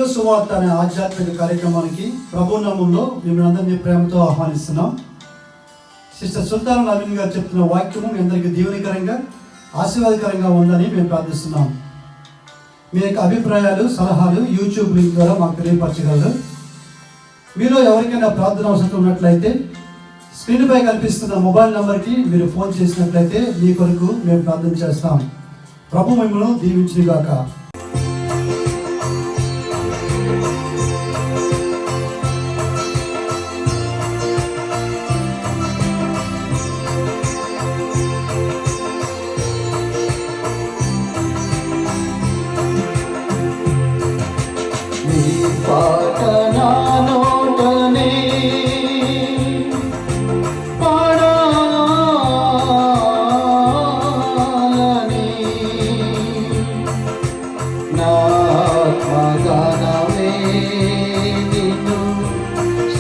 ప్రతిరోజు సువార్త అనే ఆధ్యాత్మిక కార్యక్రమానికి ప్రభు నామంలో మిమ్మల్ని అందరినీ ప్రేమతో ఆహ్వానిస్తున్నాం. సిస్టర్ సుల్తాన్ నవీన్ గారు చెప్తున్న వాక్యము మీ అందరికీ దీవెనకరంగా ఆశీర్వాదకరంగా ఉందని మేము ప్రార్థిస్తున్నాం. మీ యొక్క అభిప్రాయాలు సలహాలు యూట్యూబ్ లింక్ ద్వారా మాకు తెలియపరచగలరు. మీలో ఎవరికైనా ప్రార్థన అవసరం ఉన్నట్లయితే స్క్రీన్పై కనిపిస్తున్న మొబైల్ నెంబర్కి మీరు ఫోన్ చేసినట్లయితే మీ కొరకు మేము ప్రార్థన చేస్తాం. ప్రభు మిమ్మల్ని దీవించుగాక.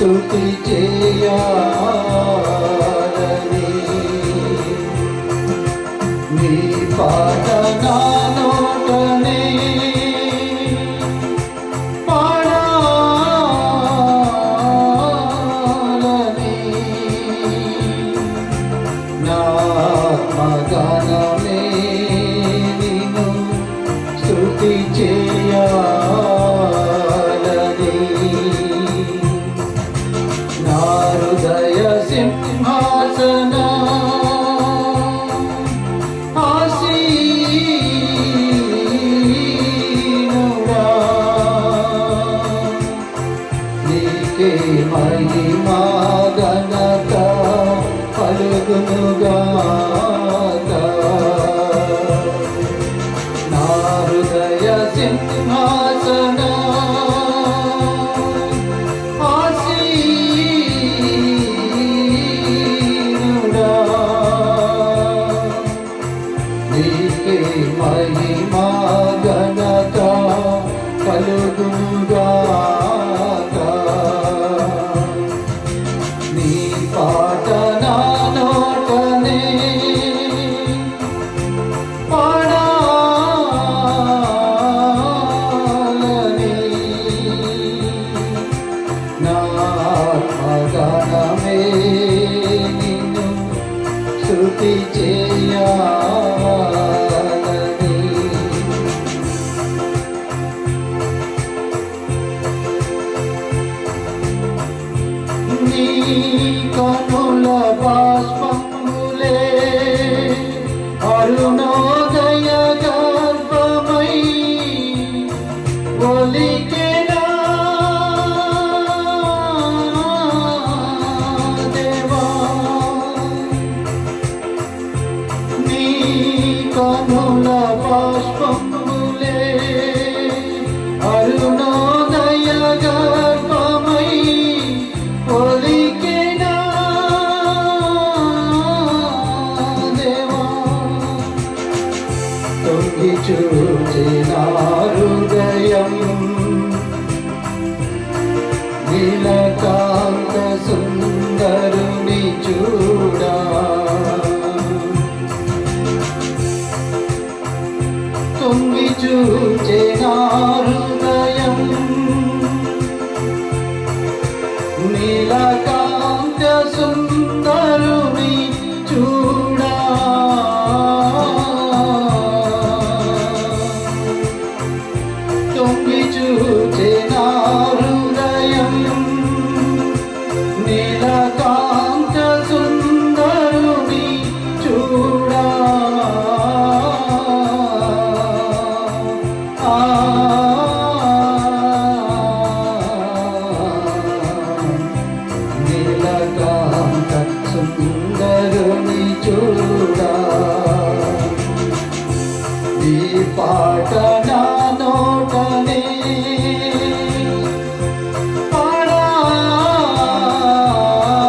స్తుతి చేయాలని నీ పాట నా నోటనే పాడాలని నా ఆత్మగానమే నిన్ను స్తుతి చేయాలని హృదయ సింహాసన ఆసీనుడా నీకే మహిమా ఘనత కలుగునుగాక. నా హృదయ సింహాసన మహిమా ఘనత కలుగుగాక. నీ పాట నా నోటనే పాడాలని నా ఆత్మగానమే నిన్ను స్తుతి చేయాలని. నీ కనుల బాష్పములే అరుణోదయ గర్భమై ఒలికెనా దేవా. నీ కనుల బాష్పములే అరుణోదయ గర్భమై ఒలికెనా దేవా. తొంగి చూచిన హృదయం నీలకాంత సుందరుని చూడా. తొంగి చూచిన హృదయం నీలకాంత సుందరుని చూడా. తొంగి చూచిన హృదయం నీలకాంత సుందరుని చూడా. నీలకాంత సుందరుని చూడా. ఈ పాట నా నోటనే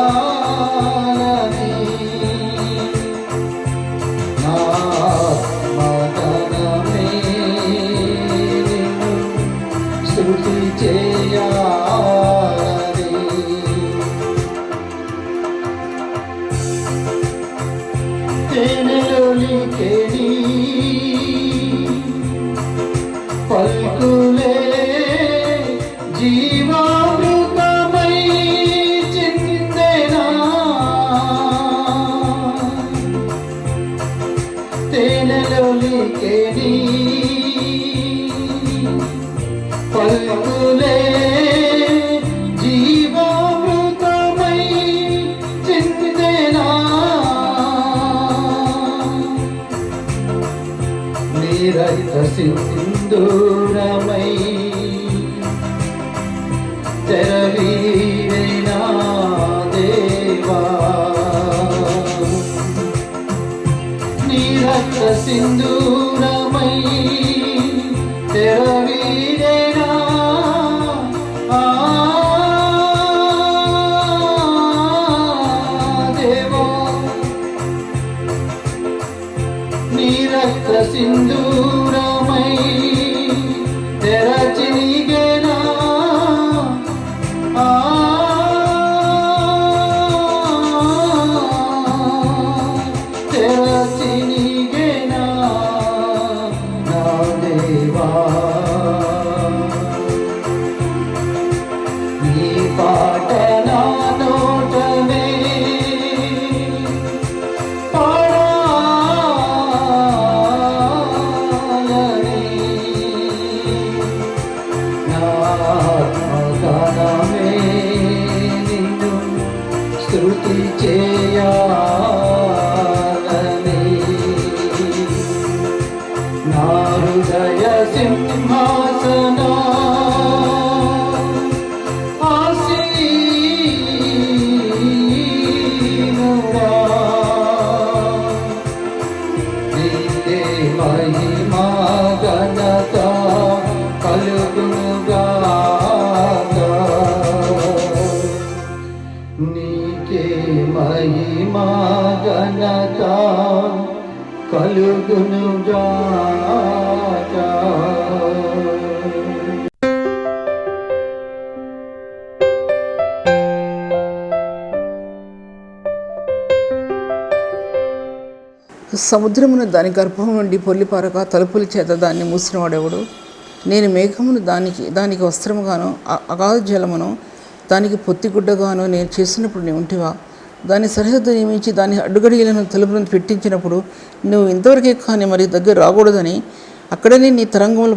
పాడాలని నా ఆత్మగానమే నిన్ను స్తుతి చేయాలని. తేనెలొలికెని పల్కులే రక్త సింధూరమై తెరవీరైనా దేవా నీ రక్త సింధూరమై తెరవీరైనా దేవా నీ రక్త సింధూరమై తెరచినిగేనా తెరచినిగేనా నా దేవా నీ పాట నా నోటనే పాడాలని నా ఆత్మగానమే నిన్ను స్తుతి చేయాలని నా హృదయ సింహాసనా ఆసీనుడా నీకే మహిమా ఘనత కలుగునుగాక నీకే మహిమా ఘనత కలుగునుగాక. సముద్రమును దాని గర్భం నుండి పొర్లిపారక తలుపుల చేత దాన్ని మూసినవాడెవడు? నేను మేఘమును దానికి వస్త్రముగాను అగాధ జలమును దానికి పొత్తిగుడ్డగాను నేను చేసినప్పుడు నీ ఉంటివా? దాని సరిహద్దు నియమించి దాని అడ్డుగడియలను తలుపులను పెట్టించినప్పుడు నువ్వు ఇంతవరకే కానీ మరి దగ్గర రాకూడదని అక్కడనే నీ తరంగములు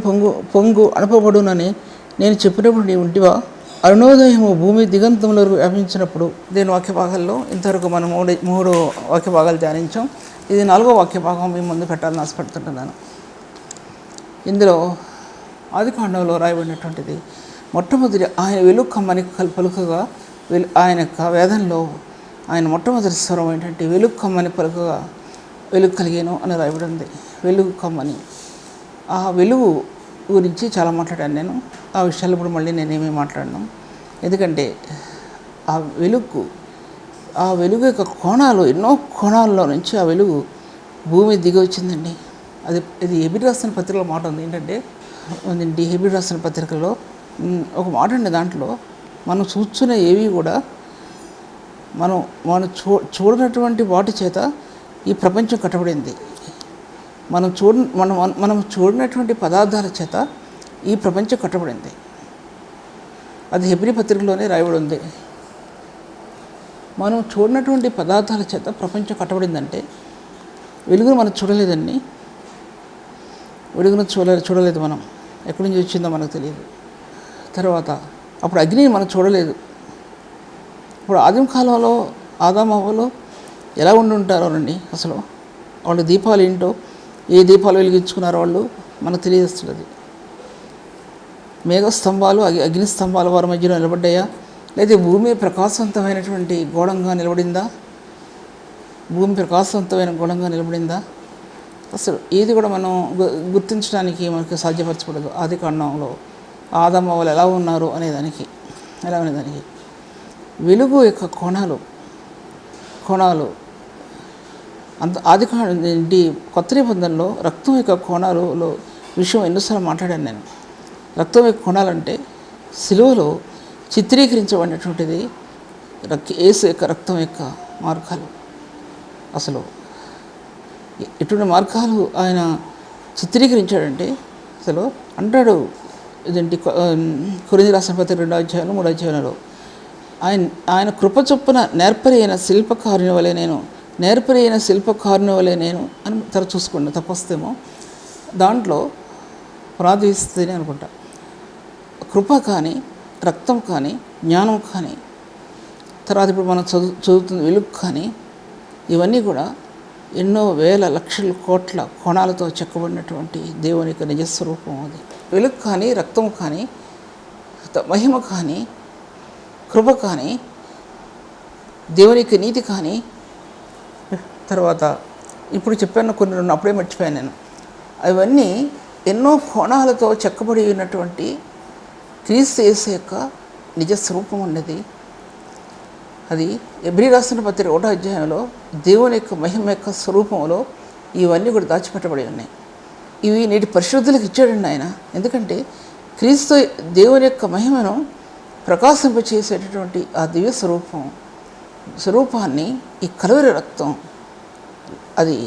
పొంగు అణపబడునని నేను చెప్పినప్పుడు నీ ఉంటివా? అరుణోదయము భూమి దిగంతములో వ్యాపించినప్పుడు. దీని వాక్య భాగాల్లో ఇంతవరకు మనం మూడు వాక్య భాగాలు ధ్యానించాం. ఇది 4వ వాక్య భాగం మీ ముందు పెట్టాలని ఆశపడుతుంటున్నాను. ఇందులో ఆదికాండంలో రాయబడినటువంటిది మొట్టమొదటి ఆయన వెలుగు కమ్మని పలుకగా ఆయన యొక్క వేదంలో ఆయన మొట్టమొదటి స్వరం ఏంటంటే వెలుగు కమ్మని పలుకగా వెలుగు కలిగాను అని రాయబడింది. వెలుగు కమ్మని ఆ వెలుగు గురించి చాలా మాట్లాడాను నేను. ఆ విషయాలు ఇప్పుడు మళ్ళీ నేనేమీ మాట్లాడను. ఎందుకంటే ఆ వెలుగు యొక్క కోణాలు ఎన్నో కోణాల్లో నుంచి ఆ వెలుగు భూమి దిగి వచ్చిందండి. ఇది హెబ్రీ రాసిన పత్రికలో మాట ఉంది. ఏంటంటే హెబ్రీ రాసిన పత్రికలో ఒక మాట అండి, దాంట్లో మనం చూస్తున్న ఏవి కూడా మనం చూడనటువంటి వాటి చేత ఈ ప్రపంచం కట్టబడింది. మనం చూడనటువంటి పదార్థాల చేత ఈ ప్రపంచం కట్టబడింది. అది హెబ్రీ పత్రికలోనే రాయబడి ఉంది. మనం చూడనటువంటి పదార్థాల చేత ప్రపంచం కట్టబడిందంటే వెలుగును మనం చూడలేదండి. వెలుగును చూడలేదు మనం. ఎక్కడి నుంచి వచ్చిందో మనకు తెలియదు. తర్వాత అప్పుడు అగ్నిని మనం చూడలేదు. ఇప్పుడు ఆదిమ కాలంలో ఆదామవ్వలు ఎలా ఉండుంటారోనండి. అసలు వాళ్ళు దీపాలు ఏంటో, ఏ దీపాలు వెలిగించుకున్నారో వాళ్ళు మనకు తెలియజేస్తున్నది. మేఘస్తంభాలు అగ్ని స్తంభాలు వారి మధ్యలో నిలబడ్డాయా, లేదా భూమి ప్రకాశవంతమైనటువంటి గోళంగా నిలబడిందా? భూమి ప్రకాశవంతమైన గోళంగా నిలబడిందా? అసలు ఏది కూడా మనం గుర్తించడానికి మనకు సాధ్యపరచకూడదు. ఆది కాండంలో ఆదామవ్వలు ఎలా ఉన్నారు అనేదానికి వెలుగు యొక్క కోణాలు అంత ఆది కొత్త నిబంధనలో రక్తం యొక్క కోణాలలో విషయం ఎన్నోసార్లు మాట్లాడాను నేను. రక్తం యొక్క కోణాలంటే సిలువలో చిత్రీకరించబడినటువంటిది యేసు యొక్క రక్తం యొక్క మార్గాలు. అసలు ఎటువంటి మార్గాలు ఆయన చిత్రీకరించాడంటే అసలు అంటాడు. ఇదేంటి కొరింథీ రాసిన పత్రిక 2వ అధ్యాయంలో 3వ అధ్యాయంలో ఆయన కృప చొప్పున నేర్పరైన శిల్పకారుని వలె నేను అని చూసుకోండి. తప్పొస్తేమో దాంట్లో ప్రార్థిస్తేనే అనుకుంటా. కృప కానీ, రక్తం కానీ, జ్ఞానం కానీ, తర్వాత ఇప్పుడు మనం చదువుతున్న వెలుగు కానీ, ఇవన్నీ కూడా ఎన్నో వేల లక్షల కోట్ల కోణాలతో చెక్కబడినటువంటి దేవుని యొక్క నిజస్వరూపం అది. వెలుగు కానీ, రక్తం కానీ, మహిమ కానీ, కృప కానీ, దేవుని యొక్క నీతి కానీ, తర్వాత ఇప్పుడు చెప్పాను కొన్ని రెండు అప్పుడే మర్చిపోయాను నేను. అవన్నీ ఎన్నో కోణాలతో చెక్కబడి ఉన్నటువంటి క్రీస్తు యేసు యొక్క నిజస్వరూపం ఉన్నది. అది ఎబ్రీ రాసిన పత్రిక 1వ అధ్యాయంలో దేవుని యొక్క మహిమ యొక్క స్వరూపంలో ఇవన్నీ కూడా దాచిపెట్టబడి ఉన్నాయి. ఇవి నేటి పరిశుద్ధులకు ఇచ్చాడండి ఆయన. ఎందుకంటే క్రీస్తు దేవుని యొక్క మహిమను ప్రకాశింపచేసేటటువంటి ఆ దివ్య స్వరూపాన్ని ఈ కలువరి రక్తం అది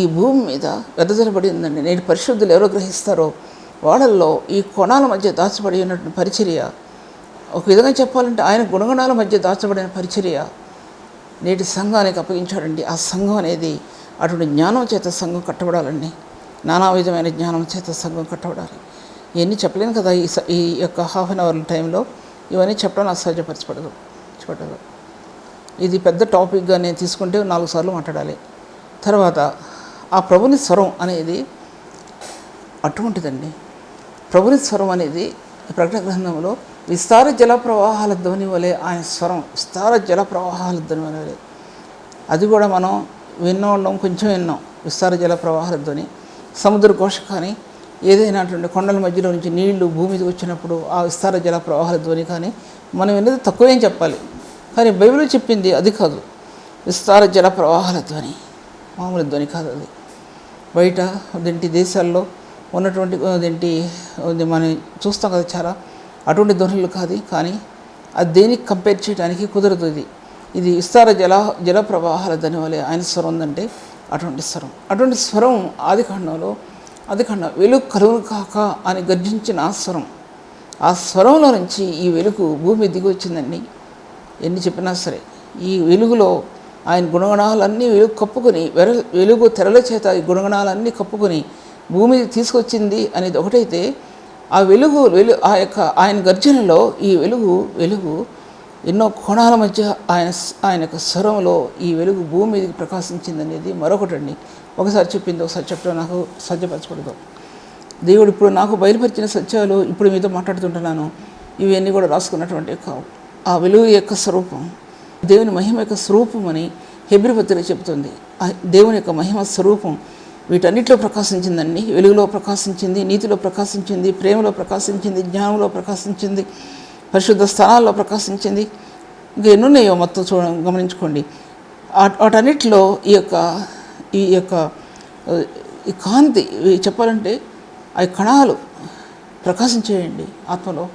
ఈ భూమి మీద వెదజల్లబడిందండి. నేటి పరిశుద్ధులు ఎవరో గ్రహిస్తారో వాళ్ళల్లో ఈ కోణాల మధ్య దాచబడి ఉన్నటువంటి పరిచర్య, ఒక విధంగా చెప్పాలంటే ఆయన గుణగణాల మధ్య దాచబడిన పరిచర్య నేటి సంఘానికి అప్పగించాడండి. ఆ సంఘం అనేది అటువంటి జ్ఞానం చేత సంఘం కట్టబడాలండి. నానా విధమైన జ్ఞానం చేత సంఘం కట్టబడాలి. ఇవన్నీ చెప్పలేను కదా ఈ యొక్క హాఫ్ అన్ అవర్ టైంలో. ఇవన్నీ చెప్పడం నాకు సహజపరచబడదు. ఇది పెద్ద టాపిక్గా నేను తీసుకుంటే 4 సార్లు మాట్లాడాలి. తర్వాత ఆ ప్రభుని స్వరం అనేది అటువంటిదండి. ప్రభుని స్వరం అనేది ప్రకటన గ్రంథంలో విస్తార జల ప్రవాహాల ధ్వని వలె ఆయన స్వరం, విస్తార జల ప్రవాహాల ధ్వని వలె. అది కూడా మనం విన్నాం, కొంచెం విన్నాం. విస్తార జల ప్రవాహాల ధ్వని, సముద్ర ఘోష కానీ, ఏదైనా అటువంటి కొండల మధ్యలో నుంచి నీళ్లు భూమి మీదకి వచ్చినప్పుడు ఆ విస్తార జల ప్రవాహాల ధ్వని కానీ మనం విన్నది తక్కువేం చెప్పాలి. కానీ బైబిల్లో చెప్పింది అది కాదు. విస్తార జల ప్రవాహాల ధ్వని మామూలు ధ్వని కాదు అది. బయట అదేంటి దేశాల్లో ఉన్నటువంటి అదేంటి మనం చూస్తాం కదా చాలా, అటువంటి ధ్వనులు కాదు. కానీ అది దేనికి కంపేర్ చేయడానికి కుదరదు. ఇది విస్తార జల ప్రవాహాల ధ్వని వలె ఆయన స్వరం ఉందంటే అటువంటి స్వరం ఆదికాండం వెలుగు కలుగును కాక అని గర్జించిన ఆ స్వరంలో నుంచి ఈ వెలుగు భూమి దిగి వచ్చిందండి. ఎన్ని చెప్పినా సరే ఈ వెలుగులో ఆయన గుణగణాలన్నీ వెలుగు కప్పుకొని, వెలుగు తెరల చేత ఈ గుణగణాలన్నీ కప్పుకొని భూమి తీసుకొచ్చింది అనేది ఒకటైతే, ఆ ఆయన గర్జనలో ఈ వెలుగు ఎన్నో కోణాల మధ్య ఆయన యొక్క స్వరంలో ఈ వెలుగు భూమి మీదకి ప్రకాశించిందనేది మరొకటండి. ఒకసారి చెప్పింది ఒకసారి చెప్పడం నాకు సాధ్యపరచకూడదు. దేవుడు ఇప్పుడు నాకు బయలుపరిచిన సత్యాలు ఇప్పుడు మీతో మాట్లాడుతుంటున్నాను. ఇవన్నీ కూడా రాసుకున్నటువంటివి కావు. ఆ వెలుగు యొక్క స్వరూపం, దేవుని మహిమ యొక్క స్వరూపం అని హెబ్రీ పత్రిక చెబుతుంది. దేవుని యొక్క మహిమ స్వరూపం వీటన్నిటిలో ప్రకాశించిందండి. వెలుగులో ప్రకాశించింది, నీతిలో ప్రకాశించింది, ప్రేమలో ప్రకాశించింది, జ్ఞానంలో ప్రకాశించింది, పరిశుద్ధ స్థానాల్లో ప్రకాశించింది. ఇంకా ఎన్నున్నాయో మొత్తం గమనించుకోండి. వాటన్నిటిలో ఈ కాంతి చెప్పాలంటే ఆ కణాలు ప్రకాశించేయండి. ఆత్మలో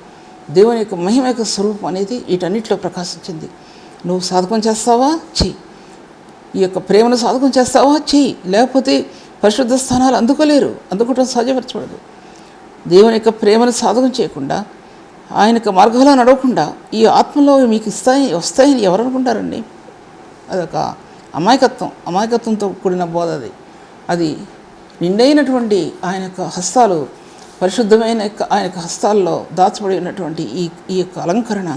దేవుని యొక్క మహిమ యొక్క స్వరూపం అనేది వీటన్నిటిలో ప్రకాశించింది. నువ్వు సాధకం చేస్తావా? చెయ్యి. ఈ యొక్క ప్రేమను సాధకం చేస్తావా? చెయ్యి. లేకపోతే పరిశుద్ధ స్థానాలు అందుకోవటం సాధ్యపరచబడదు. దేవుని యొక్క ప్రేమను సాధకం చేయకుండా, ఆయన యొక్క మార్గాల్లో నడవకుండా ఈ ఆత్మలో మీకు వస్తాయని ఎవరు అనుకుంటారండి? అదొక అమాయకత్వంతో కూడిన బోధ. అది నిండైనటువంటి ఆయన యొక్క హస్తాలు, పరిశుద్ధమైన ఆయన యొక్క హస్తాల్లో దాచబడి ఉన్నటువంటి ఈ యొక్క అలంకరణ,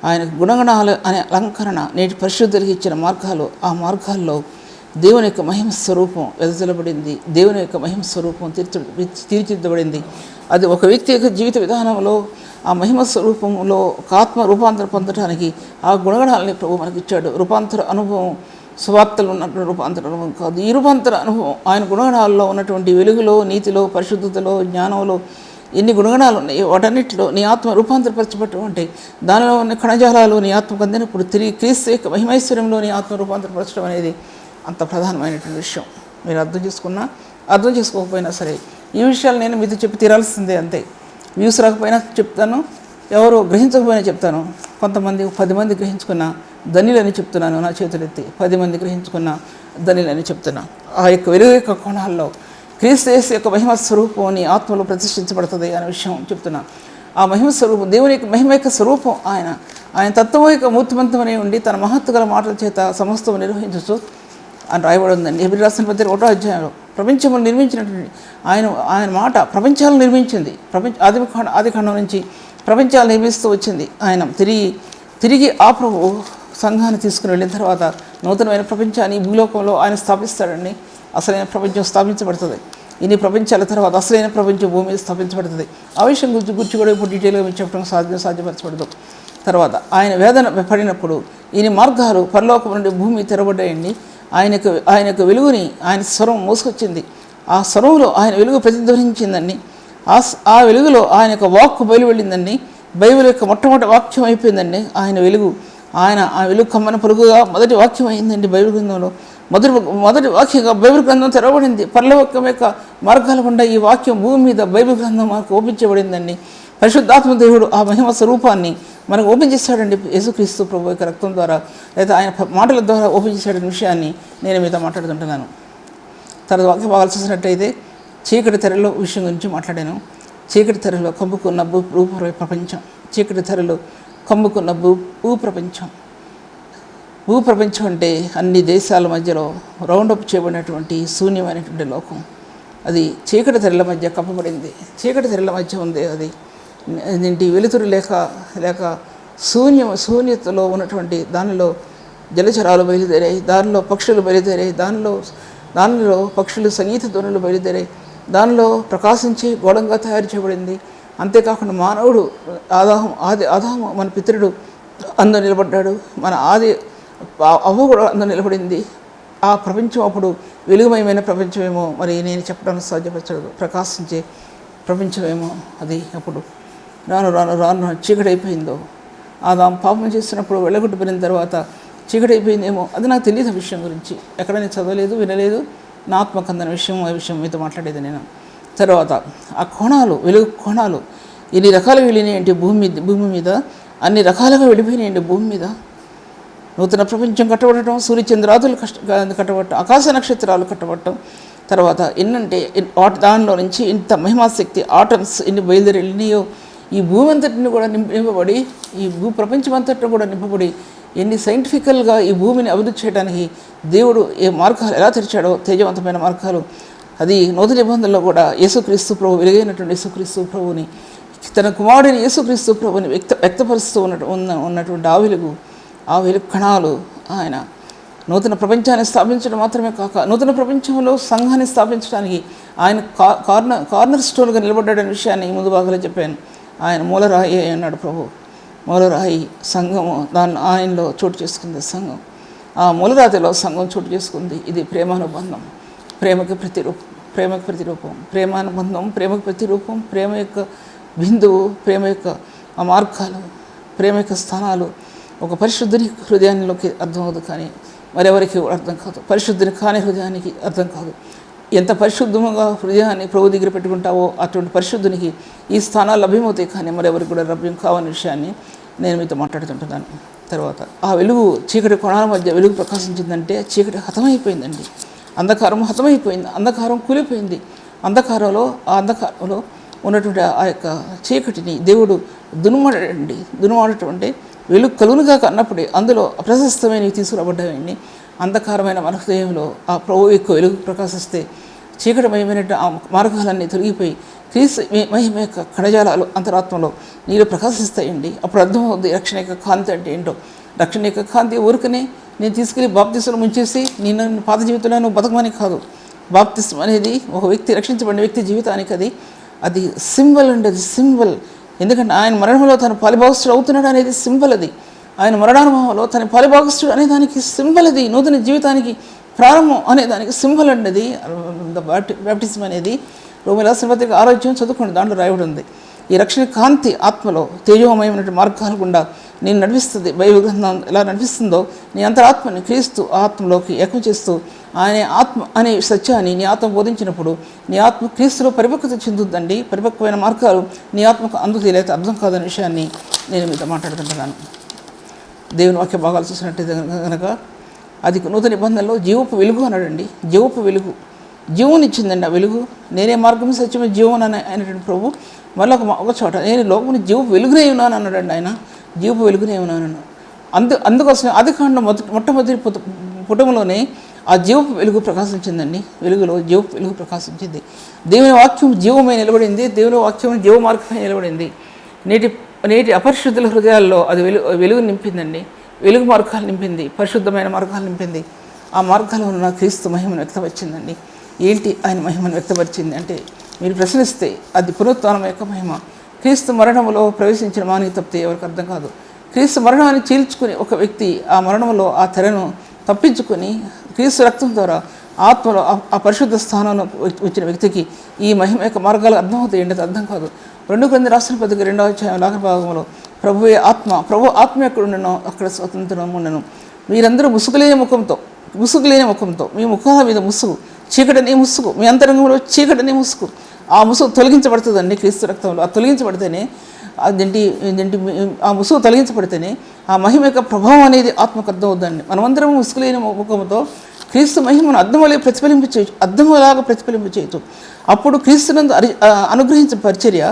ఆయన గుణగణాలు అనే అలంకరణ నేటి పరిశుద్ధులకు ఇచ్చిన మార్గాలు, ఆ మార్గాల్లో దేవుని యొక్క మహిమ స్వరూపం వెదజల్లబడింది. దేవుని యొక్క మహిమ స్వరూపం తీర్చిదిద్దబడింది. అది ఒక వ్యక్తి యొక్క జీవిత విధానంలో ఆ మహిమ స్వరూపంలో ఒక ఆత్మ రూపాంతరం పొందడానికి ఆ గుణగణాలని ప్రభు మనకిచ్చాడు. రూపాంతర అనుభవం సువార్తలు ఉన్నటువంటి రూపాంతర అనుభవం కాదు. ఈ రూపాంతర అనుభవం ఆయన గుణగణాల్లో ఉన్నటువంటి వెలుగులో, నీతిలో, పరిశుద్ధతలో, జ్ఞానంలో ఎన్ని గుణగణాలు ఉన్నాయి, వాటన్నిటిలో నీ ఆత్మ రూపాంతరపరచబడటం అంటే దానిలో ఉన్న కణజాలాలు నీ ఆత్మకు అందినప్పుడు తిరిగి క్రీస్తు యొక్క మహిమైశ్వర్యంలో నీ ఆత్మ రూపాంతరపరచడం అనేది అంత ప్రధానమైనటువంటి విషయం. మీరు అర్థం చేసుకోకపోయినా సరే ఈ విషయాలు నేను మీతో చెప్పి తీరాల్సిందే. అంతే. వ్యూస్ రాకపోయినా చెప్తాను, ఎవరు గ్రహించకపోయినా చెప్తాను. కొంతమంది 10 మంది గ్రహించుకున్న ధనిలని చెప్తున్నాను, నా చేతులెత్తి 10 మంది గ్రహించుకున్న ధనిలని చెప్తున్నా. ఆ యొక్క వెలుగు యొక్క కోణాల్లో క్రీస్తు యేసు యొక్క మహిమ స్వరూపం నీ ఆత్మలో ప్రతిష్ఠించబడుతుంది అనే విషయం చెప్తున్నా. ఆ మహిమ స్వరూపం, దేవుని యొక్క మహిమ యొక్క స్వరూపం ఆయన తత్వం యొక్క మూర్తిమంతమనే ఉండి తన మహత్తు గల మాటల చేత సమస్తం నిర్వహించచ్చు అని రాయబడి ఉందండి. హెబ్రీ రాసిన పత్రిక 1వ అధ్యాయంలో ప్రపంచమును నిర్మించినటువంటి ఆయన మాట ప్రపంచాలను నిర్మించింది. ఆదికాండం నుంచి ప్రపంచాలు నిర్మిస్తూ వచ్చింది ఆయన. తిరిగి ఆ ప్రభు సంఘాన్ని తీసుకుని వెళ్ళిన తర్వాత నూతనమైన ప్రపంచాన్ని ఈ భూలోకంలో ఆయన స్థాపిస్తాడండి. అసలైన ప్రపంచం స్థాపించబడుతుంది. ఇన్ని ప్రపంచాల తర్వాత అసలైన ప్రపంచం భూమి మీద స్థాపించబడుతుంది. ఆ విషయం గురించి కూడా ఇప్పుడు డీటెయిల్గా మీరు చెప్పడం సాధ్యపరచబడదు. తర్వాత ఆయన వేదన పడినప్పుడు ఈయన మార్గాలు పరలోకం నుండి భూమి తెరబడ్డాయండి. ఆయనకు వెలుగుని ఆయన స్వరం మోసుకొచ్చింది. ఆ స్వరంలో ఆయన వెలుగు ప్రతిధ్వనించిందండి. ఆ వెలుగులో ఆయన యొక్క వాక్కు బయలువెళ్ళిందండి. బైబిల్ యొక్క మొట్టమొదటి వాక్యం అయిపోయిందండి ఆయన వెలుగు. ఆ వెలుగు కమ్మన పొరుగుగా మొదటి వాక్యం అయిందండి బైబిల్ గ్రంథంలో. మొదటి వాక్యంగా బైబిల్ గ్రంథం తెరవబడింది. పరలోకం యొక్క మార్గాల గుండా ఈ వాక్యం భూమి మీద బైబిల్ గ్రంథం మనకు ఓపించబడిందండి. పరిశుద్ధాత్మ దేవుడు ఆ మహిమ స్వరూపాన్ని మనకు ఓపెన్ చేశాడండి. యేసుక్రీస్తు ప్రభు యొక్క రక్తం ద్వారా లేదా ఆయన మాటల ద్వారా ఓపెన్ చేశాడనే విషయాన్ని నేను మీతో మాట్లాడుతుంటున్నాను. తర్వాత వాక్యం బాగా చూసినట్టయితే చీకటి తెరలో విషయం గురించి మాట్లాడాను. చీకటి తెరలో కమ్ముకున్న ప్రపంచం. చీకటి తెరలో కమ్ముకున్న భూప్రపంచం. భూప్రపంచం అంటే అన్ని దేశాల మధ్యలో రౌండప్ చేయబడినటువంటి శూన్యమైనటువంటి లోకం. అది చీకటి తెరల మధ్య కప్పబడింది. చీకటి తెరల మధ్య ఉంది. అది ఇంటి వెలుతురు లేక శూన్యతలో ఉన్నటువంటి దానిలో జలచరాలు బయలుదేరాయి. దానిలో పక్షులు బయలుదేరాయి. దానిలో పక్షులు సంగీత ధ్వనులు బయలుదేరాయి. దానిలో ప్రకాశించే గోళంగా తయారు చేయబడింది. అంతేకాకుండా మానవుడు ఆదాము మన పితరుడు అందరూ నిలబడ్డాడు. మన అవ్వ కూడా అందరూ నిలబడింది. ఆ ప్రపంచం అప్పుడు వెలుగుమయమైన ప్రపంచమేమో మరి నేను చెప్పడానికి సాధ్యపరచదు. ప్రకాశించే ప్రపంచమేమో అది అప్పుడు రాను చీకటి అయిపోయిందో. ఆదాము పాపం చేసినప్పుడు వెళ్ళగొట్టుపోయిన తర్వాత చీకటి అయిపోయిందేమో అది నాకు తెలియదు. విషయం గురించి ఎక్కడ నేను చదవలేదు, వినలేదు. నా ఆత్మకందన ఆ విషయం మీతో మాట్లాడేది నేను. తర్వాత ఆ కోణాలు, వెలుగు కోణాలు ఎన్ని రకాలుగా వెళ్ళినాయంటే భూమి మీద అన్ని రకాలుగా వెళ్ళిపోయినాయండి. భూమి మీద నూతన ప్రపంచం కట్టబడటం, సూర్యచంద్రాదులు కట్టబడటం, ఆకాశ నక్షత్రాలు కట్టబడటం. తర్వాత ఎన్నంటే దానిలో నుంచి ఇంత మహిమాశక్తి ఆటమ్స్ ఎన్ని బయలుదేరి వెళ్ళినాయో ఈ భూమి అంతటిని కూడా నింపబడి ఈ ప్రపంచం అంతటిని కూడా నింపబడి ఎన్ని సైంటిఫికల్గా ఈ భూమిని అభివృద్ధి చేయడానికి దేవుడు ఏ మార్గాలు ఎలా తెరిచాడో తేజవంతమైన మార్గాలు. అది నూతన నిబంధనలో కూడా యేసుక్రీస్తు ప్రభు వెలుగైనటువంటి యేసుక్రీస్తు ప్రభుని తన కుమారుడిని యేసుక్రీస్తు ప్రభుని వ్యక్తపరుస్తూ ఉన్నటువంటి ఆ వెలుగు కణాలు ఆయన నూతన ప్రపంచాన్ని స్థాపించడం మాత్రమే కాక నూతన ప్రపంచంలో సంఘాన్ని స్థాపించడానికి ఆయన కార్నర్ స్టోన్గా నిలబడ్డాడనే విషయాన్ని ముందు భాగంలో చెప్పాను. ఆయన మూలరాయి అన్నాడు ప్రభు. మూలరాయి సంఘము ఆయనలో చోటు చేసుకుంది. సంఘం ఆ మూలరాతిలో సంఘం చోటు చేసుకుంది. ఇది ప్రేమానుబంధం, ప్రేమకు ప్రతిరూపం, ప్రేమానుబంధం, ప్రేమకు ప్రతిరూపం, ప్రేమ యొక్క బిందువు, ప్రేమ యొక్క ఆ మార్గాలు, ప్రేమ యొక్క స్థానాలు ఒక పరిశుద్ధుని హృదయానికి అర్థం అవ్వదు, కానీ మరెవరికి అర్థం కాదు. పరిశుద్ధుని కాని హృదయానికి అర్థం కాదు. ఎంత పరిశుద్ధంగా హృదయాన్ని ప్రభు దగ్గర పెట్టుకుంటావో అటువంటి పరిశుద్ధునికి ఈ స్థానాలు లభ్యమవుతాయి, కానీ మరెవరికి కూడా లభ్యం కావని విషయాన్ని నేను మీతో మాట్లాడుతుంటున్నాను. తర్వాత ఆ వెలుగు చీకటి కోణాల మధ్య వెలుగు ప్రకాశించిందంటే చీకటి హతమైపోయిందండి. అంధకారం హతమైపోయింది. అంధకారం కూలిపోయింది. అంధకారంలో ఉన్నటువంటి ఆ యొక్క చీకటిని దేవుడు దునుమాడటం అంటే వెలుగు కలుగునుగా అన్నప్పుడే అందులో ప్రశస్తమైనవి తీసుకురాబడ్డాయండి. అంధకారమైన మన హృదయంలో ఆ ప్రభు యొక్క వెలుగు ప్రకాశిస్తే చీకటిమయమైన ఆ మార్గాలన్నీ తొలగిపోయి క్రీస్తు మహిమ యొక్క కణజాలాలు అంతరాత్మలో నీరు ప్రకాశిస్తాయండి. అప్పుడు అర్థమవుద్ది రక్షణ యొక్క కాంతి అంటే ఏంటో. రక్షణ యొక్క కాంతి ఊరికనే నేను తీసుకెళ్ళి బాప్తిస్మలో ముంచేసి నేను పాత జీవితంలో నువ్వు బతకమని కాదు. బాప్తిస్మం అనేది ఒక వ్యక్తి రక్షించబడిన వ్యక్తి జీవితానికి అది సింబల్ అండి. అది సింబల్. ఎందుకంటే ఆయన మరణంలో తన పాలిభాగస్తుడు అవుతున్నాడు అనేది సింబల్. అది ఆయన మరణానుభవంలో తన పాలిభాగస్తుడు అనే దానికి సింబల్. అది నూతన జీవితానికి ప్రారంభం అనే దానికి సింబల్ అండి. అది బాప్టిజం అనేది రోమిలా శ్రీమతికి ఆరోగ్యం చదువుకోండి, దాంట్లో రాయబడి ఉంది. ఈ రక్షణ కాంతి ఆత్మలో తేజోమయమైన మార్గాల గుండా నేను నడిపిస్తుంది. బైబిల్ గ్రంథం ఎలా నడిపిస్తుందో నీ అంతరాత్మని క్రీస్తు ఆత్మలోకి ఏకం చేస్తూ ఆయన ఆత్మ అనే సత్యాన్ని నీ ఆత్మ బోధించినప్పుడు నీ ఆత్మ క్రీస్తులో పరిపక్వత చెందుద్దండి. పరిపక్వమైన మార్గాలు నీ ఆత్మకు అందుతీలైతే అర్థం కాదనే విషయాన్ని నేను మీతో మాట్లాడుతుంటున్నాను. దేవుని వాక్య భాగాలు చూసినట్టయితే కనుక అది నూతన నిబంధనలో జీవపు వెలుగు అన్నాడండి. జీవపు వెలుగు జీవునిచ్చిందండి. ఆ వెలుగు నేనే మార్గం సత్యమే జీవన అయినటువంటి ప్రభు మళ్ళీ ఒక చోట నేను లోకముని జీవపు వెలుగునే ఉన్నాను అన్నాడండి. ఆయన జీవపు వెలుగునే ఉన్నాను. అందుకోసం ఆదికాండం మొట్టమొదటి పుటములోనే ఆ జీవపు వెలుగు ప్రకాశించిందండి. వెలుగులో జీవపు వెలుగు ప్రకాశించింది. దేవుని వాక్యం జీవమై నిలబడింది. దేవుని వాక్యం జీవ మార్గమై నిలబడింది. నేటి అపరిశుద్ధుల హృదయాల్లో అది వెలుగు నింపిందండి. వెలుగు మార్గాలు నింపింది, పరిశుద్ధమైన మార్గాలు నింపింది. ఆ మార్గాల్లో ఉన్న క్రీస్తు మహిమను వ్యక్తపరిచిందండి. ఏంటి ఆయన మహిమను వ్యక్తపరిచింది అంటే, మీరు ప్రశ్నిస్తే అది పునరుత్థానం యొక్క మహిమ. క్రీస్తు మరణంలో ప్రవేశించిన మానవ తప్పితే ఎవరికి అర్థం కాదు. క్రీస్తు మరణాన్ని చీల్చుకుని ఒక వ్యక్తి ఆ మరణంలో ఆ తెరను తప్పించుకొని క్రీస్తు రక్తం ద్వారా ఆత్మలో ఆ పరిశుద్ధ స్థానంలో వచ్చిన వ్యక్తికి ఈ మహిమ యొక్క మార్గాలు అర్థమవుతాయి ఏంటి అర్థం కాదు. 2 కొరింథీయుల రాసిన పత్రిక 2వ అధ్యాయం లాగా భాగంలో ప్రభు ఆత్మ ఎక్కడ ఉండనో అక్కడ స్వతంత్రం ఉండను. మీరందరూ ముసుగులేని ముఖంతో మీ ముఖాల మీద ముసుగు, చీకటనే ముసుగు, మీ అంతరంగంలో చీకటనే ముసుగు, ఆ ముసుగు తొలగించబడుతుందండి క్రీస్తు రక్తంలో. ఆ తొలగించబడితేనే ఆ ముసుగు తొలగించబడితేనే ఆ మహిమ యొక్క ప్రభావం అనేది ఆత్మకు అర్థం అవుతుందండి. మనమందరం ముసుగులేని ముఖంతో క్రీస్తు మహిమను అద్దములాగా ప్రతిఫలింపు చేయొచ్చు. అప్పుడు క్రీస్తునందు అనుగ్రహించిన పరిచర్య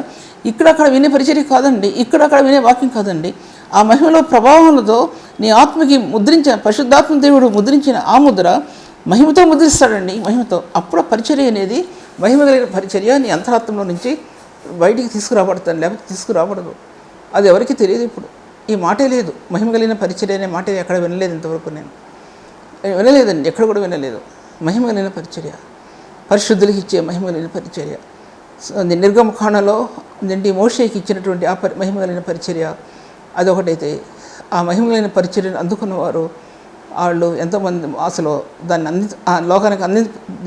ఇక్కడక్కడ వినే పరిచర్య కాదండి, ఇక్కడక్కడ వినే వాక్యం కాదండి. ఆ మహిమలో ప్రభావంతో నీ ఆత్మకి ముద్రించిన పరిశుద్ధాత్మ దేవుడు ముద్రించిన ఆ ముద్ర మహిమతో ముద్రిస్తాడండి. మహిమతో అప్పుడు పరిచర్య అనేది మహిమ కలిగిన పరిచర్య నీ అంతరాత్మలో నుంచి బయటికి తీసుకురాబడతాను, లేకపోతే తీసుకురాబడదు. అది ఎవరికి తెలియదు. ఇప్పుడు ఈ మాటే లేదు, మహిమ కలిగిన పరిచర్య అనే మాట ఎక్కడ వినలేదు. ఇంతవరకు నేను వినలేదండి, ఎక్కడ కూడా వినలేదు. మహిమ కలిగిన పరిచర్య, పరిశుద్ధులకి ఇచ్చే మహిమ కలిగిన పరిచర్య, నిర్గమకాండలో మోషేకి ఇచ్చినటువంటి ఆ మహిమ కలిగిన పరిచర్య అదొకటైతే, ఆ మహిమ కలిగిన పరిచర్యను అందుకున్నవారు వాళ్ళు ఎంతోమంది అసలు దాన్ని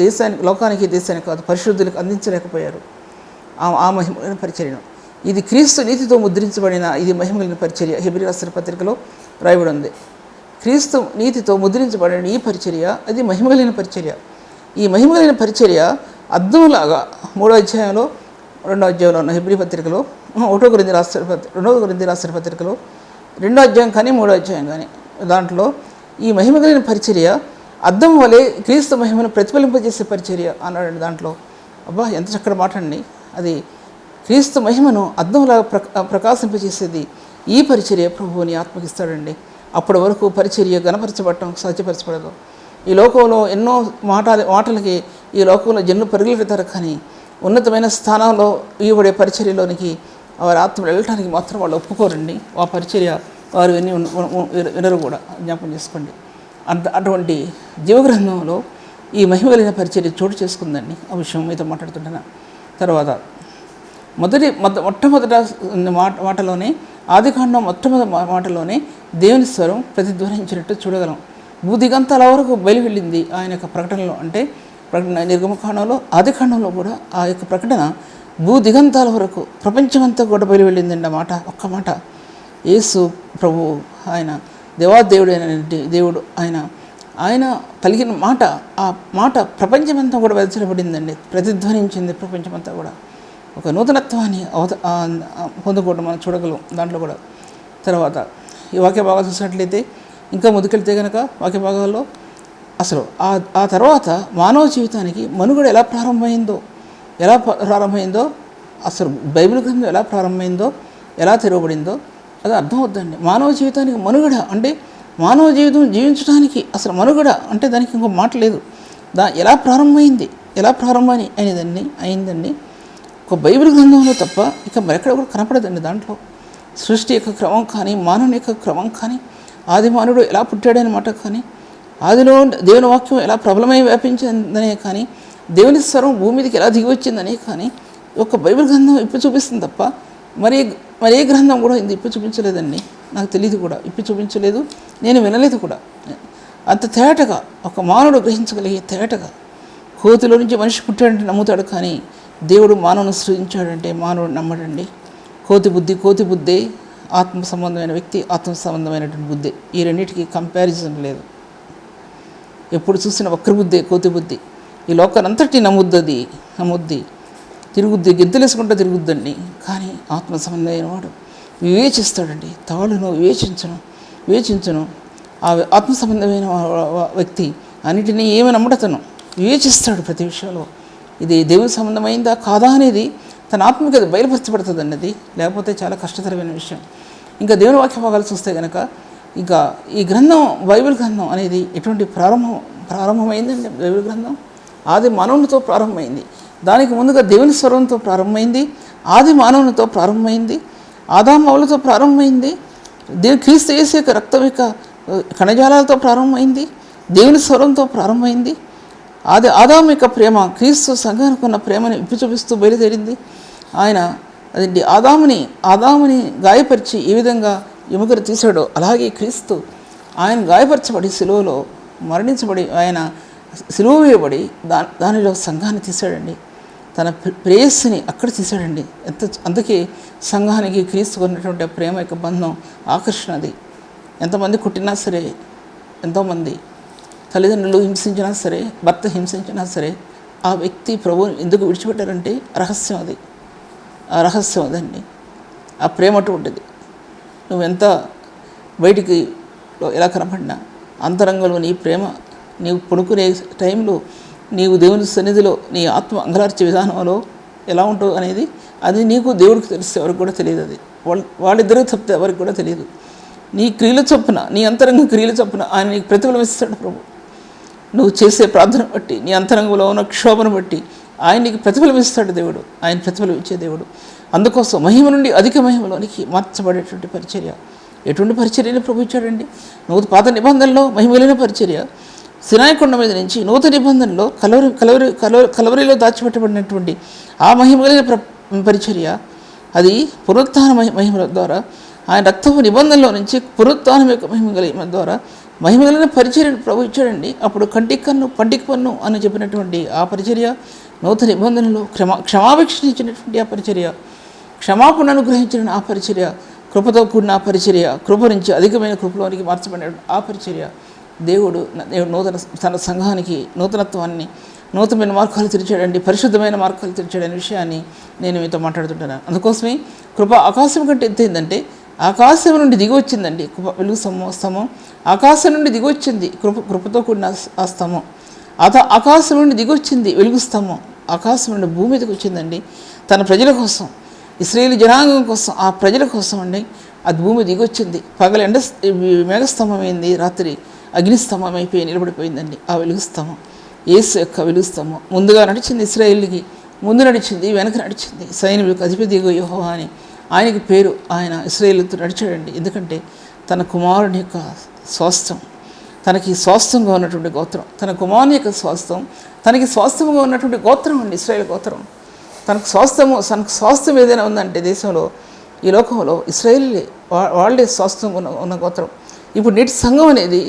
దేశానికి కాదు పరిశుద్ధులకు అందించలేకపోయారు ఆ మహిమ కలిగిన పరిచర్యను. ఇది క్రీస్తు నీతితో ముద్రించబడిన ఇది మహిమ కలిగిన పరిచర్య. హెబ్రీ రాసిన పత్రికలో రాయబడి ఉంది. క్రీస్తు నీతితో ముద్రించబడిన ఈ పరిచర్య అది మహిమ కలిగిన పరిచర్య. ఈ మహిమ కలిగిన పరిచర్య అద్దంలాగా 3వ అధ్యాయంలో 2వ అధ్యాయంలో ఉన్న హెబ్రీ పత్రికలో 2వ కొరింథీయుల రాసిన పత్రికలో 2వ అధ్యాయం కానీ 3వ అధ్యాయం కానీ దాంట్లో ఈ మహిమ కలిగిన పరిచర్య అద్దం వలె క్రీస్తు మహిమను ప్రతిఫలింపజేసే పరిచర్య అన్నాడు. దాంట్లో అబ్బా ఎంత చక్కటి మాట అండి. అది క్రీస్తు మహిమను అద్దంలాగా ప్రకాశింపజేసేది ఈ పరిచర్య ప్రభువుని ఆత్మకిస్తాడండి. అప్పటి వరకు పరిచర్య గణపరచబడటం సాధ్యపరచబడదు. ఈ లోకంలో ఎన్నో మాటలకి ఈ లోకంలో జన్లు పరుగులెడతారు, కానీ ఉన్నతమైన స్థానంలో ఇవ్వబడే పరిచర్యలోనికి వారి ఆత్మ వెళ్ళటానికి మాత్రం వాళ్ళు ఒప్పుకోరండి. ఆ పరిచర్య వారు వినరు కూడా, జ్ఞాపకం చేసుకోండి. అటువంటి జీవగ్రంథంలో ఈ మహిమ కలిగిన పరిచర్య చోటు చేసుకుందండి. ఆ విషయం మీతో మాట్లాడుతుంటున్నా. తర్వాత మొట్టమొదట మాటలోనే ఆదికాండం మొట్టమొదటి మాటలోనే దేవుని స్వరం ప్రతిధ్వనించినట్టు చూడగలం. భూదిగంతాల వరకు బయలు వెళ్ళింది ఆయన యొక్క ప్రకటనలో. అంటే ప్రకటన నిర్గమకాండంలో ఆదికాండంలో కూడా ఆ యొక్క ప్రకటన భూదిగంతాల వరకు ప్రపంచమంతా కూడా బయలు వెళ్ళిందండి. ఆ మాట ఒక్క మాట యేసు ప్రభు ఆయన దేవాదేవుడైన దేవుడు ఆయన పలికిన మాట, ఆ మాట ప్రపంచమంతా కూడా వెదజల్లబడిందండి, ప్రతిధ్వనించింది ప్రపంచమంతా కూడా. ఒక నూతనత్వాన్ని పొందుకోవడం మనం చూడగలం దాంట్లో కూడా. తర్వాత ఈ వాక్య భాగాలు చూసినట్లయితే ఇంకా ముందుకెళ్తే కనుక వాక్య భాగాల్లో అసలు ఆ తర్వాత మానవ జీవితానికి మనుగడ ఎలా ప్రారంభమైందో అసలు బైబిల్ గ్రంథం ఎలా ప్రారంభమైందో, ఎలా తెరవబడిందో అది అర్థమవుద్దండి. మానవ జీవితానికి మనుగడ అంటే మానవ జీవితం జీవించడానికి అసలు మనుగడ అంటే దానికి ఇంకో మాట లేదు. ఎలా ప్రారంభమని అయిందండి ఒక బైబిల్ గ్రంథంలో తప్ప ఇక మరెక్కడ కూడా కనపడదండి. దాంట్లో సృష్టి యొక్క క్రమం కానీ, మానవుని యొక్క క్రమం కానీ, ఆది మానవుడు ఎలా పుట్టాడనే మాట కానీ, ఆదిలో దేవుని వాక్యం ఎలా ప్రబలమై వ్యాపించిందనే కానీ, దేవుని స్వరం భూమి మీదకి ఎలా దిగి వచ్చిందనే కానీ ఒక బైబిల్ గ్రంథం ఇప్పి చూపిస్తుంది తప్ప మరే గ్రంథం కూడా ఇది ఇప్పి చూపించలేదండి. నాకు తెలియదు కూడా, ఇప్పి చూపించలేదు, నేను వినలేదు కూడా. అంత తేటగా ఒక మానవుడు గ్రహించగలిగే తేటగా కోతిలో నుంచి మనిషి పుట్టాడంటే నమ్ముతాడు, కానీ దేవుడు మానవుని సృజించాడంటే మానవుడు నమ్మడండి. కోతి బుద్ధి ఆత్మ సంబంధమైన వ్యక్తి, ఆత్మ సంబంధమైనటువంటి బుద్ధి, ఈ రెండింటికి కంపారిజన్ లేదు. ఎప్పుడు చూసిన వక్ర బుద్ధి, కోతి బుద్ధి. ఈ లోకానంతటి నమ్ముద్ది తిరుగుద్ది, గింతలేసుకుంటూ తిరుగుద్దండి. కానీ ఆత్మ సంబంధమైన వాడు వివేచిస్తాడండి. తాళును వివేచించను ఆ ఆత్మ సంబంధమైన వ్యక్తి అన్నిటినీ ఏమి నమ్మడతను వివేచిస్తాడు ప్రతి విషయంలో. ఇది దేవుని సంబంధమైందా కాదా అనేది తన ఆత్మకి అది బయలుపరచబడుతుంది అన్నది, లేకపోతే చాలా కష్టతరమైన విషయం. ఇంకా దేవుని వాక్య భాగాలు చూస్తే కనుక ఇంకా ఈ గ్రంథం బైబిల్ గ్రంథం అనేది ఎటువంటి ప్రారంభమైందండి. బైబిల్ గ్రంథం ఆది మానవునితో ప్రారంభమైంది. దానికి ముందుగా దేవుని స్వరంతో ప్రారంభమైంది, ఆది మానవునితో ప్రారంభమైంది, ఆదామవులతో ప్రారంభమైంది. క్రీస్తు యేసు యొక్క రక్తం యొక్క కణజాలాలతో ప్రారంభమైంది, దేవుని స్వరంతో ప్రారంభమైంది. ఆదాము యొక్క ప్రేమ క్రీస్తు సంఘానికి ఉన్న ప్రేమని విప్పి చూపిస్తూ బయలుదేరింది. ఆయన అదేంటి ఆదాముని గాయపరిచి ఏ విధంగా ఎముకను తీశాడో అలాగే క్రీస్తు ఆయన గాయపరచబడి సిలువలో మరణించబడి ఆయన సిలువ వేయబడి దానిలో సంఘాన్ని తీశాడండి. తన ప్రేయస్సుని అక్కడ తీశాడండి. అందుకే సంఘానికి క్రీస్తుకు ఉన్నటువంటి ప్రేమ యొక్క బంధం, ఆకర్షణ అది. ఎంతమంది కొట్టినా సరే, ఎంతోమంది తల్లిదండ్రులు హింసించినా సరే, భర్త హింసించినా సరే, ఆ వ్యక్తి ప్రభువుని ఎందుకు విడిచిపెట్టారంటే రహస్యం అది. ఆ రహస్యం అదండి. ఆ ప్రేమ అటువంటిది. నువ్వెంత బయటికి ఎలా కనపడినా అంతరంగంలో నీ ప్రేమ, నీవు పడుకునే టైంలో నీవు దేవుని సన్నిధిలో నీ ఆత్మ అంగలార్చే విధానంలో ఎలా ఉంటావు అనేది అది నీకు దేవుడికి తెలిస్తే ఎవరికి కూడా తెలియదు. అది వాళ్ళిద్దరూ తప్పితే ఎవరికి కూడా తెలియదు. నీ క్రియల చొప్పున, నీ అంతరంగ క్రియల చొప్పున ఆయన నీకు ప్రతిఫలం ఇస్తాడు ప్రభు. నువ్వు చేసే ప్రార్థన బట్టి, నీ అంతరంగంలో ఉన్న క్షోభను బట్టి ఆయన నీకు ప్రతిఫలం ఇస్తాడు దేవుడు. ఆయన ప్రతిఫలం ఇచ్చే దేవుడు. అందుకోసం మహిమ నుండి అధిక మహిమలోనికి మార్చబడేటువంటి పరిచర్య. ఎటువంటి పరిచర్యను ప్రభు ఇచ్చాడండి? పాత నిబంధనలో మహిమలైన పరిచర్య, సినాయి కొండ మీద నుంచి నూతన నిబంధనలో కలవరిలో దాచిపెట్టబడినటువంటి ఆ మహిమలైన పరిచర్య, అది పునరుత్థాన మహిమల ద్వారా, ఆయన రక్తపు నిబంధనలో నుంచి పునరుత్థానం యొక్క మహిమ ద్వారా మహిమలైన పరిచర్యను ప్రభు ఇచ్చాడండి. అప్పుడు కంటికి కన్ను పంటికి పన్ను అని చెప్పినటువంటి ఆ పరిచర్య, నూతన నిబంధనలో క్షమాభిక్షణ ఇచ్చినటువంటి ఆ పరిచర్య, క్షమాపణ అనుగ్రహించిన ఆ పరిచర్య, కృపతో కూడిన ఆ పరిచర్య, కృప నుంచి అధికమైన కృపలోనికి మార్చబడిన ఆ పరిచర్య, దేవుడు తన సంఘానికి నూతనత్వాన్ని, నూతనమైన మార్గాలు తెరిచాడండి, పరిశుద్ధమైన మార్గాలు తెరిచాడనే విషయాన్ని నేను మీతో మాట్లాడుతుంటున్నాను. అందుకోసమే కృప ఆకాశం కంటే ఎత్తైందంటే ఆకాశం నుండి దిగి వచ్చిందండి. వెలుగు స్తంభం ఆకాశం నుండి దిగి వచ్చింది. కృపతో కూడిన ఆ స్తంభం ఆకాశం నుండి దిగి వచ్చింది. వెలుగు స్తంభం ఆకాశం నుండి భూమి మీదకి వచ్చిందండి. తన ప్రజల కోసం, ఇశ్రాయేలు జనాంగం కోసం, ఆ ప్రజల కోసం అండి అది భూమి దిగొచ్చింది. పగల మేఘస్తంభం అయింది, రాత్రి అగ్నిస్తంభం అయిపోయి నిలబడిపోయిందండి. ఆ వెలుగు స్తంభం యేసు యొక్క వెలుగు స్తంభం ముందుగా నడిచింది. ఇశ్రాయేలుకి ముందు నడిచింది, వెనక నడిచింది. సైనికులకు అధిపతి యెహోవా అని ఆయనకి పేరు. ఆయన ఇశ్రాయేలుతో నడిచాడండి. ఎందుకంటే తన కుమారుని యొక్క స్వాస్థ్యం, తనకి స్వాస్థ్యంగా ఉన్నటువంటి గోత్రం, తన కుమారుని యొక్క స్వాస్థ్యం, తనకి స్వాస్థ్యంగా ఉన్నటువంటి గోత్రం అండి ఇశ్రాయేలు గోత్రం. తనకు స్వాస్థ్యం ఏదైనా ఉందంటే దేశంలో, ఈ లోకంలో ఇశ్రాయేలే, వాళ్ళే స్వాస్థ్యం ఉన్న గోత్రం. ఇప్పుడు నేటి సంఘం అనేది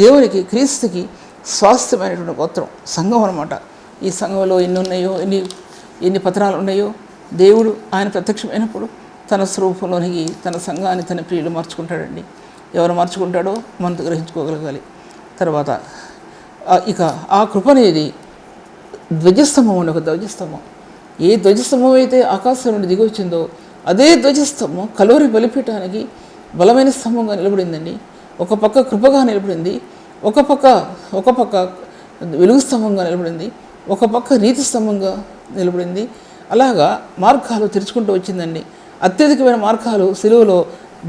దేవునికి, క్రీస్తుకి స్వాస్థ్యమైనటువంటి గోత్రం సంఘం అన్నమాట. ఈ సంఘంలో ఎన్ని ఉన్నాయో, ఎన్ని పత్రాలు ఉన్నాయో, దేవుడు ఆయన ప్రత్యక్షమైనప్పుడు తన స్వరూపంలోనికి తన సంఘాన్ని, తన ప్రియులు మార్చుకుంటాడండి. ఎవరు మార్చుకుంటాడో మనతో గ్రహించుకోగలగాలి. తర్వాత ఇక ఆ కృప అనేది ధ్వజస్తంభం అండి. ఒక ధ్వజస్తంభం, ఏ ధ్వజస్తంభం అయితే ఆకాశం నుండి దిగి వచ్చిందో అదే ధ్వజస్తంభం కల్వరి బలిపీఠానికి బలమైన స్తంభంగా నిలబడిందండి. ఒక పక్క కృపగా నిలబడింది, ఒక పక్క వెలుగు స్తంభంగా నిలబడింది, ఒక పక్క నీతి స్తంభంగా నిలబడింది. అలాగా మార్గాలు తెరుచుకుంటూ వచ్చిందండి. అత్యధికమైన మార్గాలు సిలువలో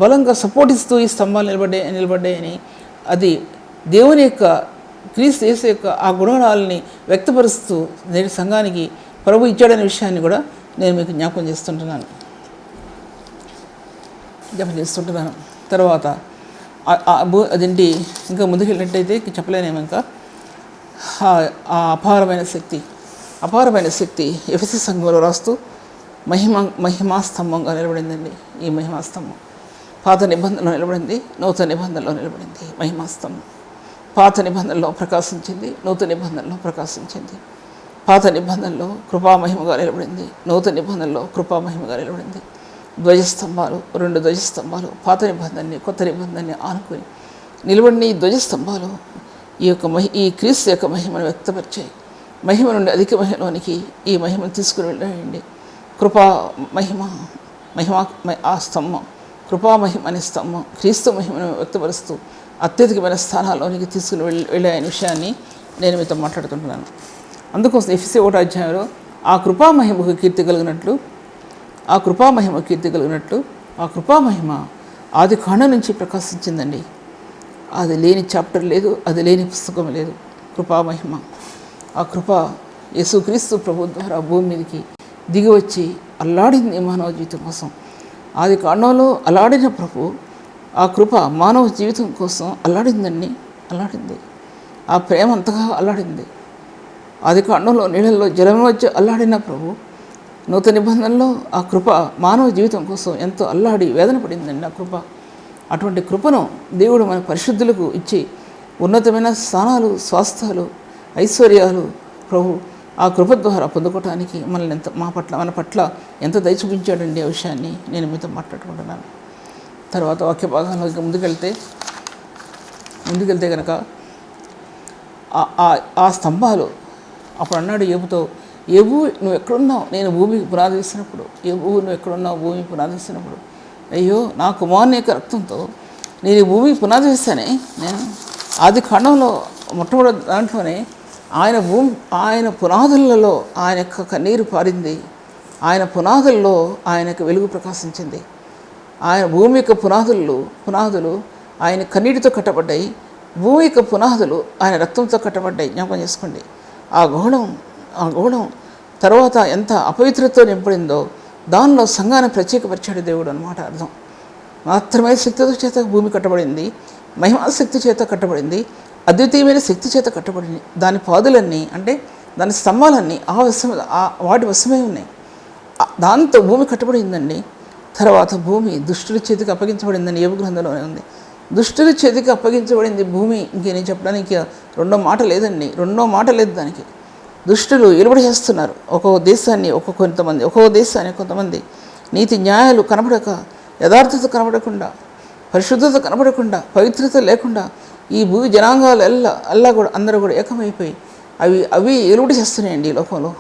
బలంగా సపోర్ట్ ఇస్తూ ఈ స్తంభాలు నిలబడ్డాయని, అది దేవుని యొక్క, క్రీస్తు యేసు యొక్క ఆ గుణాలని వ్యక్తపరుస్తూ నేటి సంఘానికి ప్రభు ఇచ్చాడనే విషయాన్ని కూడా నేను మీకు జ్ఞాపకం చేస్తుంటున్నాను. తర్వాత అదేంటి ఇంకా ముందుకు వెళ్ళినట్టయితే చెప్పలేనేమో. ఇంకా ఆ అపారమైన శక్తి ఎఫెసీ సంఘంలో రాస్తూ మహిమాస్తంభంగా నిలబడిందండి. ఈ మహిమాస్తంభం పాత నిబంధనలో నిలబడింది, నూతన నిబంధనలో నిలబడింది. మహిమాస్తంభం పాత నిబంధనలో ప్రకాశించింది, నూతన నిబంధనలో ప్రకాశించింది. పాత నిబంధనలో కృపామహిమగా నిలబడింది, నూతన నిబంధనలో కృపామహిమగా నిలబడింది. ధ్వజస్తంభాలు, 2 ధ్వజస్తంభాలు పాత నిబంధనని, కొత్త నిబంధనని ఆనుకొని నిలబడిన ఈ ధ్వజస్తంభాలు ఈ క్రీస్తు యొక్క మహిమను వ్యక్తపరిచాయి. మహిమ నుండి అధిక మహిమలోనికి ఈ మహిమను తీసుకుని వెళ్ళండి. ఆ స్తంభం, కృపామహిమ అనే స్తంభం క్రీస్తు మహిమను వ్యక్తపరుస్తూ అత్యధికమైన స్థానాల్లోనికి తీసుకుని వెళ్ళే విషయాన్ని నేను మీతో మాట్లాడుతుంటున్నాను. అందుకోసం ఎఫెసీ 1వ అధ్యాయంలో ఆ కృపామహిమకు కీర్తి కలిగినట్లు, ఆ కృపామహిమ ఆది కాండం నుంచి ప్రకాశించిందండి. అది లేని చాప్టర్ లేదు, అది లేని పుస్తకం లేదు. కృపామహిమ, ఆ కృప యేసుక్రీస్తు ప్రభు ద్వారా భూమి మీదకి దిగి వచ్చి అల్లాడింది మానవ జీవితం కోసం. ఆది కాండంలో అల్లాడిన ప్రభు ఆ కృప మానవ జీవితం కోసం అల్లాడిందండి, అల్లాడింది. ఆ ప్రేమ అంతగా అల్లాడింది. ఆది కాండంలో నీళ్ళల్లో జలం వచ్చి అల్లాడిన ప్రభు నూతన నిబంధనలో ఆ కృప మానవ జీవితం కోసం ఎంతో అల్లాడి వేదన పడిందండి ఆ కృప. అటువంటి కృపను దేవుడు మన పరిశుద్ధులకు ఇచ్చి ఉన్నతమైన స్థానాలు, స్వాస్థాలు, ఐశ్వర్యాలు ప్రభు ఆ కృప ద్వారా పొందుకోవటానికి మనల్ని మన పట్ల ఎంత దయ చూపించాడండి ఆ విషయాన్ని నేను మీతో మాట్లాడుకుంటున్నాను. తర్వాత వాక్య భాగంలోకి ముందుకెళ్తే కనుక ఆ స్తంభాలు అప్పుడు అన్నాడు ఏబుతో, ఏబు నువ్వు ఎక్కడున్నావు? నేను భూమికి పునాది వేసినప్పుడు. ఏబు నువ్వు ఎక్కడున్నావు? భూమికి పునాది వేసినప్పుడు. అయ్యో, నా కుమారుని యొక్క రక్తంతో నేను ఈ భూమికి పునాది వేస్తానే. నేను ఆది కాండంలో మొట్టమొదటి దాంట్లోనే ఆయన పునాదులలో ఆయన యొక్క కన్నీరు పారింది. ఆయన పునాదుల్లో ఆయన యొక్క వెలుగు ప్రకాశించింది. ఆయన భూమి యొక్క పునాదులు ఆయన కన్నీటితో కట్టబడ్డాయి. భూమి యొక్క పునాదులు ఆయన రక్తంతో కట్టబడ్డాయి. జ్ఞాపకం చేసుకోండి. ఆ గోళం తర్వాత ఎంత అపవిత్రతతో నింపడిందో దానిలో సంఘాన్ని ప్రత్యేకపరిచాడు దేవుడు అన్నమాట అర్థం. మాత్రమే శక్తితో చేత భూమి కట్టబడింది, మహిమాశక్తి చేత కట్టబడింది, అద్వితీయమైన శక్తి చేత కట్టబడింది. దాని పాదులన్నీ అంటే దాని స్తంభాలన్నీ వాటి వశమై ఉన్నాయి. దాంతో భూమి కట్టబడిందండి. తర్వాత భూమి దుష్టుల చేతికి అప్పగించబడిందని యోబు గ్రంథంలోనే ఉంది. దుష్టుల చేతికి అప్పగించబడింది భూమి. నేను చెప్పడానికి రెండో మాట లేదు దానికి. దుష్టులు ఎలుబడి చేస్తున్నారు ఒక్కొక్క దేశాన్ని కొంతమంది నీతి న్యాయాలు కనబడక, యథార్థత కనబడకుండా, పరిశుద్ధత కనబడకుండా, పవిత్రత లేకుండా ఈ భూ జనాంగాలు అందరూ కూడా ఏకమైపోయి అవి ఎలుబడి చేస్తున్నాయండి ఈ లోకంలో.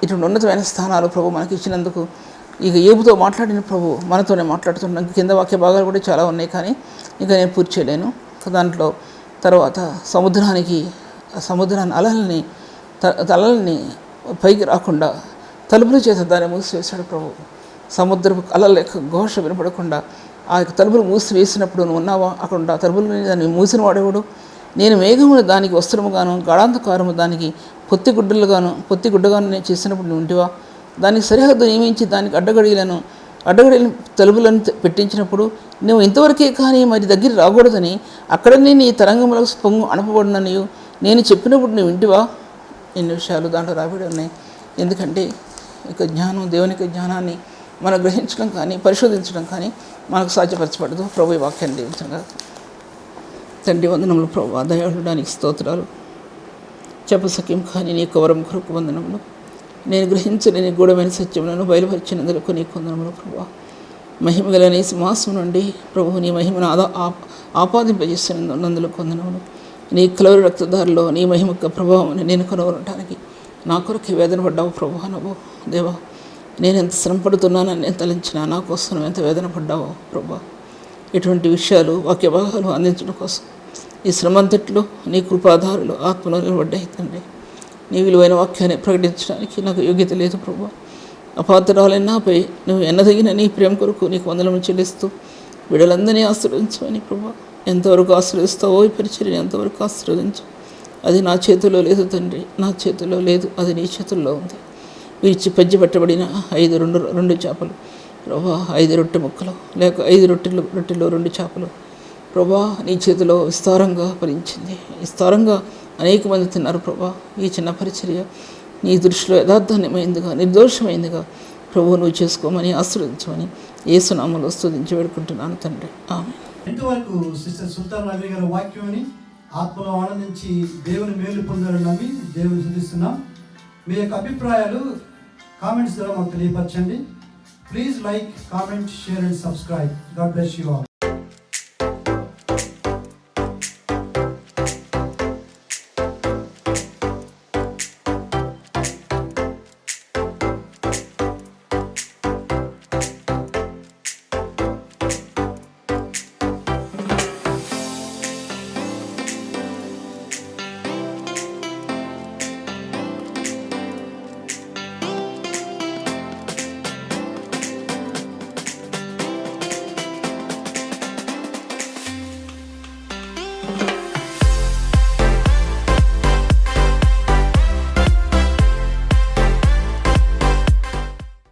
ఇటువంటి ఉన్నతమైన స్థానాలు ప్రభు మనకి ఇచ్చినందుకు ఇక ఏబుతో మాట్లాడిన ప్రభు మనతోనే మాట్లాడుతున్నాం. కింద వాక్య భాగాలు కూడా చాలా ఉన్నాయి, కానీ ఇంకా నేను పూర్తి చేయలేను. దాంట్లో తర్వాత సముద్రాన్ని అలల్ని పైకి రాకుండా తలుపుల చేత దాన్ని మూసివేశాడు ప్రభు. సముద్రపు అలల యొక్క ఘోష వినపడకుండా ఆ యొక్క తలుపులు మూసివేసినప్పుడు నువ్వు ఉన్నావా? అక్కడ ఆ తలుపులని దాన్ని మూసిన వాడేవాడు. నేను మేఘమును దానికి వస్త్రముగాను, గాఢాంధకారము దానికి పొత్తిగుడ్డగాను నేను చేసినప్పుడు నువ్వు ఉంటివా? దానికి సరిహద్దు నియమించి దానికి అడ్డగడియలను తలుపులను పెట్టించినప్పుడు నువ్వు ఇంతవరకే కానీ మరి దగ్గర రాకూడదని అక్కడనే నీ తరంగములకు పొంగు అణపబడిననియు నేను చెప్పినప్పుడు నువ్వు వింటివా? ఎన్ని విషయాలు దాంట్లో రాబడి ఉన్నాయి. ఎందుకంటే ఇక దేవుని యొక్క జ్ఞానాన్ని మనం గ్రహించడం కానీ పరిశోధించడం కానీ మనకు సాధ్యపరచబడదు. ప్రభు ఈ వాక్యాన్ని దీవించగా. తండ్రి వందనములు ప్రభు, దయాళుడానికి స్తోత్రాలు. చెప్పసఖ్యం కానీ నీ కవరం కొరకు వందనములు. నేను గ్రహించలేని గూఢమైన సత్యములను బయలుపరిచినందుకు నీ వందనములు ప్రభు. మహిమగల నీ సింహాసం నుండి ప్రభు నీ మహిమను ఆపాదింపజేస్తున్నందుకు వందనములు. నీ కలవరి రక్తదారిలో నీ మహిమ ప్రభావం నేను కనుగొనడానికి నా కొరకు వేదన పడ్డావు ప్రభు. నువ్వు దేవా, నేను ఎంత శ్రమ పడుతున్నానని నేను తలంచినా నా కోసం ఎంత వేదన పడ్డావో ప్రభు. ఇటువంటి విషయాలు వాక్య భాగాలు అందించడం కోసం ఈ శ్రమంతట్లో నీ కృపాధారులు ఆత్మలో నిలబడ్డాయి తండ్రి. నీ విలువైన వాక్యాన్ని ప్రకటించడానికి నాకు యోగ్యత లేదు ప్రభు. అపాత్రాలైన నాపై నువ్వు ఎన్నదగిన నీ ప్రేమ కొరకు నీకు వందనము చెల్లిస్తూ వీళ్ళందరినీ ఆశీర్వదించమని ప్రభు. ఎంతవరకు ఆశీర్వదిస్తావో ఈ పరిచర్యని ఎంతవరకు ఆశీర్వదించు. అది నా చేతిలో లేదు తండ్రి, నా చేతిలో లేదు, అది నీ చేతుల్లో ఉంది. విరిచి పజ్జిపెట్టబడిన 5 చేపలు ప్రభా, 5 రొట్టె ముక్కలు లేక 5 రొట్టెల్లో 2 చేపలు ప్రభా నీ చేతిలో విస్తారంగా ఫలించింది. విస్తారంగా అనేక మంది తిన్నారు ప్రభా. ఈ చిన్న పరిచర్య నీ దృష్టిలో యథార్థమైందిగా, నిర్దోషమైందిగా ప్రభు నువ్వు చేసుకోమని ఆశీర్వదించమని యేసు నామములో స్తుతించి వేడుకుంటున్నాను తండ్రి. ఆమేన్. ఇంతవరకు సిస్టర్ సుల్తాన్ నబీ గారి వాక్యాన్ని ఆత్మలో ఆనందించి దేవుని మేలు పొందాలని నమ్మి దేవుని స్తుతిస్తున్నాం. మీ యొక్క అభిప్రాయాలు కామెంట్స్ ద్వారా మాకు తెలియపరచండి. Please like, comment, share and subscribe. God bless you all.